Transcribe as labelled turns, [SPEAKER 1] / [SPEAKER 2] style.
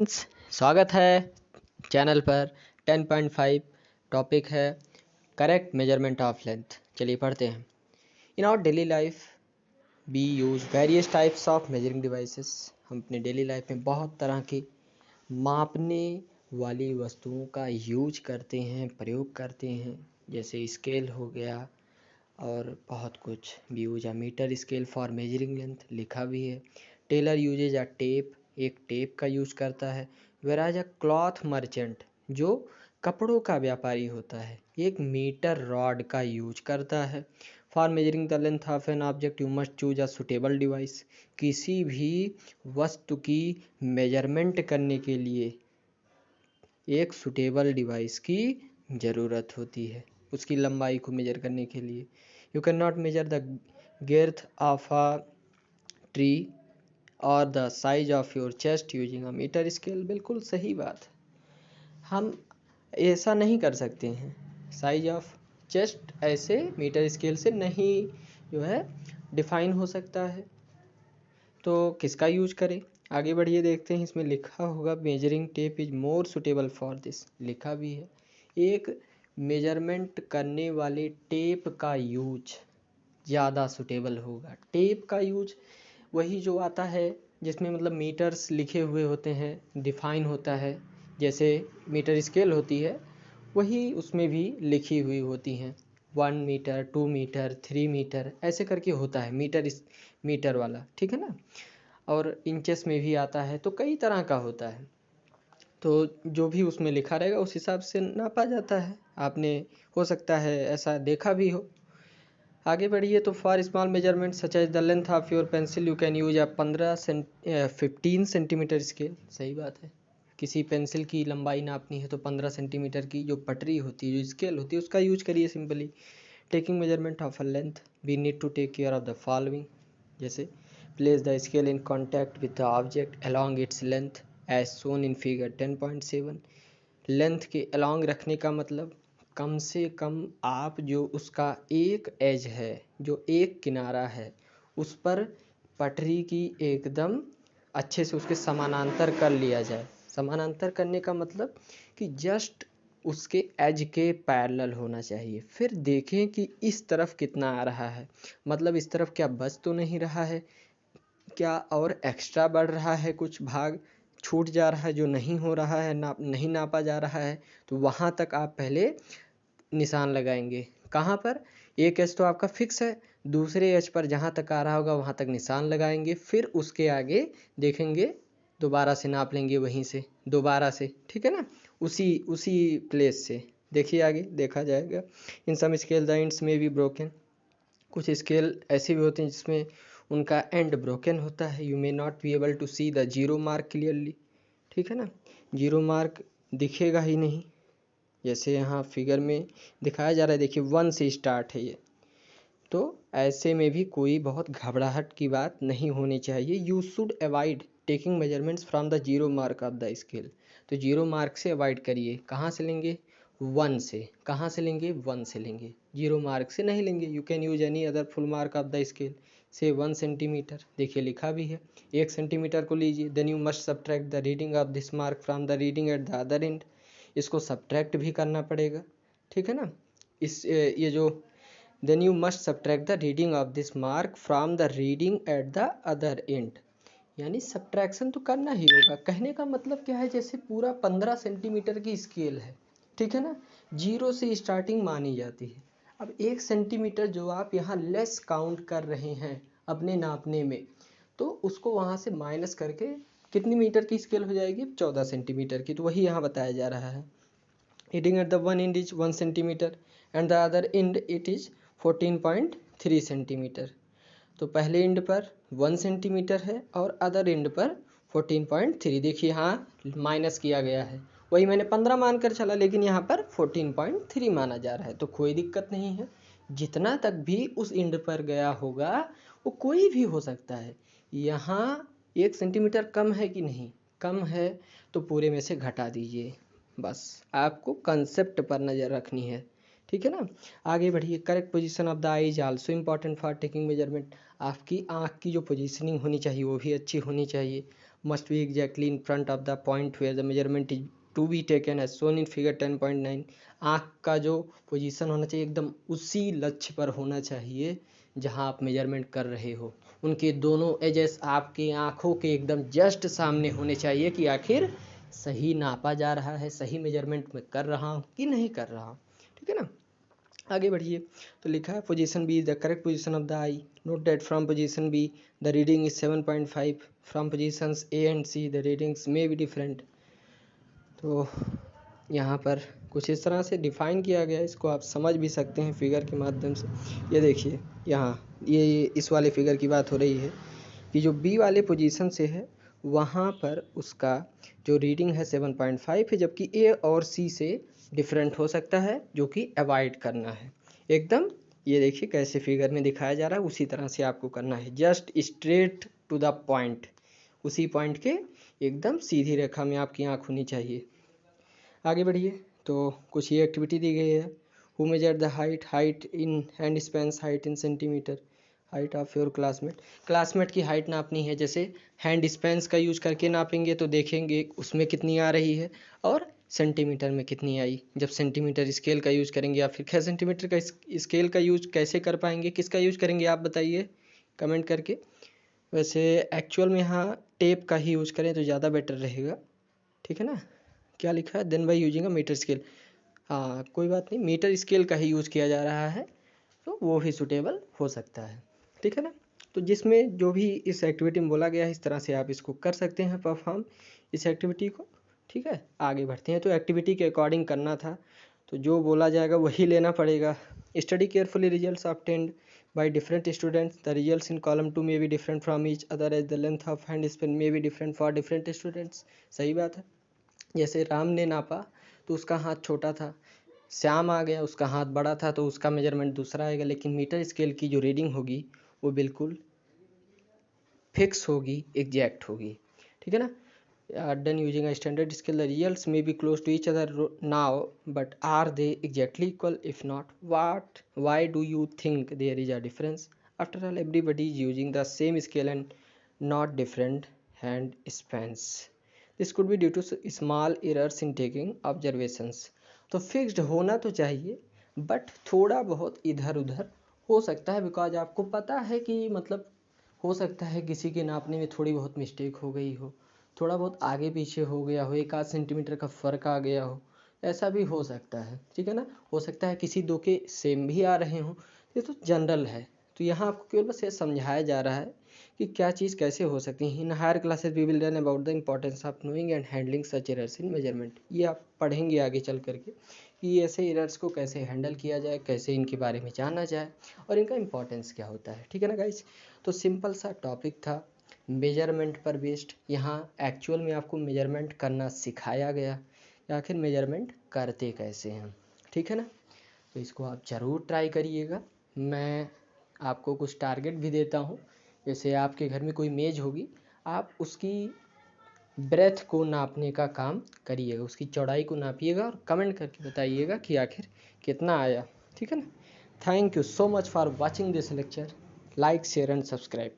[SPEAKER 1] स्वागत है चैनल पर। 10.5 टॉपिक है करेक्ट मेजरमेंट ऑफ लेंथ। चलिए पढ़ते हैं। In our daily life we use various types of measuring devices. हम अपने डेली लाइफ में बहुत तरह की मापने वाली वस्तुओं का यूज करते हैं, प्रयोग करते हैं। जैसे स्केल हो गया और बहुत कुछ। We use a metre scale for measuring length, लिखा भी है। टेलर यूजेज अ टेप, एक टेप का यूज करता है। वेराज अ क्लॉथ मर्चेंट, जो कपड़ों का व्यापारी होता है, एक मीटर रॉड का यूज करता है। For measuring the length of an object you must choose a suitable device. किसी भी वस्तु की मेजरमेंट करने के लिए एक सुटेबल डिवाइस की ज़रूरत होती है, उसकी लंबाई को मेजर करने के लिए। You can not measure the girth of a tree और the size of your chest using a metre scale. बिल्कुल सही बात। हम ऐसा नहीं कर सकते हैं। साइज ऑफ चेस्ट ऐसे मीटर स्केल से नहीं जो है डिफाइन हो सकता है। तो किसका यूज करें? आगे बढ़िए, देखते हैं। इसमें लिखा होगा measuring tape is more suitable for this, लिखा भी है। एक मेजरमेंट करने वाले टेप का यूज ज़्यादा सुटेबल होगा। टेप का यूज वही जो आता है जिसमें मतलब मीटर्स लिखे हुए होते हैं, डिफाइन होता है। जैसे मीटर स्केल होती है, वही उसमें भी लिखी हुई होती हैं। 1 मीटर, 2 मीटर, 3 मीटर ऐसे करके होता है मीटर वाला, ठीक है ना। और इंचेस में भी आता है, तो कई तरह का होता है। तो जो भी उसमें लिखा रहेगा उस हिसाब से नापा जाता है। आपने हो सकता है ऐसा देखा भी हो। आगे बढ़िए। तो for small measurement such as the length of your pencil you can use a 15 centimetre scale. सही बात है। किसी पेंसिल की लंबाई नापनी है तो 15 सेंटीमीटर की जो पटरी होती है, जो स्केल होती है, उसका यूज करिए simply. Taking measurement of a length we need to take care of the following. जैसे place the scale in contact with the object along its length as shown in figure 10.7। Length के along रखने का मतलब कम से कम आप जो उसका एक एज है, जो एक किनारा है, उस पर पटरी की एकदम अच्छे से उसके समानांतर कर लिया जाए। समानांतर करने का मतलब कि जस्ट उसके एज के पैरेलल होना चाहिए। फिर देखें कि इस तरफ कितना आ रहा है, मतलब इस तरफ क्या बच तो नहीं रहा है, क्या और एक्स्ट्रा बढ़ रहा है, कुछ भाग छूट जा रहा है जो नहीं हो रहा है, नहीं नापा जा रहा है। तो वहाँ तक आप पहले निशान लगाएंगे। कहाँ पर? एक एज तो आपका फिक्स है, दूसरे एज पर जहाँ तक आ रहा होगा वहाँ तक निशान लगाएंगे। फिर उसके आगे देखेंगे, दोबारा से नाप लेंगे वहीं से, दोबारा से, ठीक है ना, उसी प्लेस से। देखिए आगे देखा जाएगा। इन सम स्केल द एंड्स में बी ब्रोकन। कुछ स्केल ऐसे भी होते हैं जिसमें उनका एंड ब्रोकन होता है। You may not be able to see the zero mark clearly, ठीक है ना। जीरो मार्क दिखेगा ही नहीं। जैसे यहाँ फिगर में दिखाया जा रहा है, देखिए 1 से स्टार्ट है ये। तो ऐसे में भी कोई बहुत घबराहट की बात नहीं होनी चाहिए। You should avoid taking measurements from the zero mark of the scale. तो जीरो मार्क से अवॉइड करिए। कहाँ से लेंगे? 1 से। कहाँ से लेंगे? 1 से लेंगे, जीरो मार्क से नहीं लेंगे। You can use any other full mark of the scale से 1 सेंटीमीटर। देखिए लिखा भी है, 1 सेंटीमीटर को लीजिए। Then you must subtract the reading of this mark from the reading at the other end. इसको सब्ट्रैक्ट भी करना पड़ेगा, ठीक है ना। ये जो then you must subtract the reading of this mark from the reading at the other end। यानी सब्ट्रैक्शन तो करना ही होगा। कहने का मतलब क्या है, जैसे पूरा 15 सेंटीमीटर की स्केल है, ठीक है ना, जीरो से स्टार्टिंग मानी जाती है। अब 1 सेंटीमीटर जो आप यहाँ लेस काउंट कर रहे हैं अपने नापने में, तो उसको वहाँ से माइनस करके कितनी मीटर की स्केल हो जाएगी? 14 सेंटीमीटर की। तो वही यहाँ बताया जा रहा है। Reading at the one end is 1 centimeter and the other end it is 14.3 centimetre. तो पहले एंड पर 1 सेंटीमीटर है और अदर एंड पर 14.3। देखिए हाँ, माइनस किया गया है। वही मैंने 15 मानकर चला, लेकिन यहाँ पर 14.3 माना जा रहा है। तो कोई दिक्कत नहीं है, जितना तक भी उस एंड पर गया होगा वो कोई भी हो सकता है। यहाँ 1 सेंटीमीटर कम है कि नहीं? कम है, तो पूरे में से घटा दीजिए। बस आपको कंसेप्ट पर नज़र रखनी है, ठीक है ना। आगे बढ़िए। Correct position of the I is also important for taking measurement. आपकी आँख की जो पोजीशनिंग होनी चाहिए वो भी अच्छी होनी चाहिए। must be exactly in front of the point where the measurement is to be taken as shown in figure 10.9। आँख का जो पोजीशन होना चाहिए एकदम उसी लक्ष्य पर होना चाहिए जहाँ आप मेजरमेंट कर रहे हो। उनके दोनों एजेस आपकी आँखों के एकदम जस्ट सामने होने चाहिए कि आखिर सही नापा जा रहा है, सही मेजरमेंट में कर रहा हूँ कि नहीं कर रहा हूँ। ठीक है ना, आगे बढ़िए। तो लिखा है position B is the correct position of the eye. Note that from position B the reading is 7.5, from positions A and C the readings may be different. तो यहाँ पर कुछ इस तरह से डिफाइन किया गया है, इसको आप समझ भी सकते हैं फिगर के माध्यम से। ये देखिए यहाँ ये इस वाले फिगर की बात हो रही है कि जो बी वाले पोजीशन से है वहाँ पर उसका जो रीडिंग है 7.5 है, जबकि ए और सी से डिफरेंट हो सकता है, जो कि अवॉइड करना है एकदम। ये देखिए कैसे फिगर में दिखाया जा रहा है, उसी तरह से आपको करना है, just straight to the point, उसी पॉइंट के एकदम सीधी रेखा में आपकी आँख होनी चाहिए। आगे बढ़िए। तो कुछ ये एक्टिविटी दी गई है। Who measure the height in hand Spence, height in centimetre, height of your classmate की हाइट नापनी है। जैसे हैंड स्पेंस का यूज करके नापेंगे तो देखेंगे उसमें कितनी आ रही है और सेंटीमीटर में कितनी आई। जब सेंटीमीटर स्केल का यूज करेंगे या फिर खैर सेंटीमीटर का स्केल का यूज कैसे कर पाएंगे, किसका यूज करेंगे आप बताइए कमेंट करके। वैसे एक्चुअल में यहाँ टेप का ही यूज करें तो ज़्यादा बेटर रहेगा। ठीक है ना, क्या लिखा है, then by using a metre scale. हाँ कोई बात नहीं, मीटर स्केल का ही यूज़ किया जा रहा है तो वो भी सूटेबल हो सकता है। ठीक है ना, तो जिसमें जो भी इस एक्टिविटी में बोला गया है इस तरह से आप इसको कर सकते हैं परफॉर्म इस एक्टिविटी को। ठीक है, आगे बढ़ते हैं। तो एक्टिविटी के अकॉर्डिंग करना था, तो जो बोला जाएगा वही लेना पड़ेगा। Study carefully results obtained by different students, the results in column 2 may be different from each other as the length of hand span may be different for different students. सही बात है। जैसे राम ने नापा तो उसका हाथ छोटा था, श्याम आ गया उसका हाथ बड़ा था तो उसका मेजरमेंट दूसरा आएगा, लेकिन मीटर स्केल की जो रीडिंग होगी वो बिल्कुल फिक्स होगी, एग्जैक्ट होगी। ठीक है ना, done using a standard scale the results may be close to each other now but are they exactly equal, if not why do you think there is a difference, after all everybody is using the same scale and not different hand spans, this could be due to small errors in taking observations. तो fixed होना तो चाहिए but थोड़ा बहुत इधर उधर हो सकता है, बिकॉज आपको पता है कि मतलब हो सकता है किसी के नापने में थोड़ी बहुत मिस्टेक हो गई हो, थोड़ा बहुत आगे पीछे हो गया हो, 1 आध सेंटीमीटर का फ़र्क आ गया हो, ऐसा भी हो सकता है। ठीक है ना, हो सकता है किसी दो के सेम भी आ रहे हों, ये तो जनरल है। तो यहाँ आपको केवल बस ये समझाया जा रहा है कि क्या चीज़ कैसे हो सकती है। In higher classes we will learn about the importance of knowing and handling such errors in measurement. ये आप पढ़ेंगे आगे चल करके कि ऐसे एरर्स को कैसे हैंडल किया जाए, कैसे इनके बारे में जाना जाए और इनका इंपॉर्टेंस क्या होता है। ठीक है ना गाइस, तो सिंपल सा टॉपिक था मेजरमेंट पर बेस्ड। यहाँ एक्चुअल में आपको मेजरमेंट करना सिखाया गया, आखिर मेजरमेंट करते कैसे हैं। ठीक है ना, तो इसको आप ज़रूर ट्राई करिएगा। मैं आपको कुछ टारगेट भी देता हूँ, जैसे आपके घर में कोई मेज होगी, आप उसकी ब्रेथ को नापने का काम करिएगा, उसकी चौड़ाई को नापिएगा और कमेंट करके बताइएगा कि आखिर कितना आया। ठीक है ना, thank you so much for watching this lecture, like share and subscribe.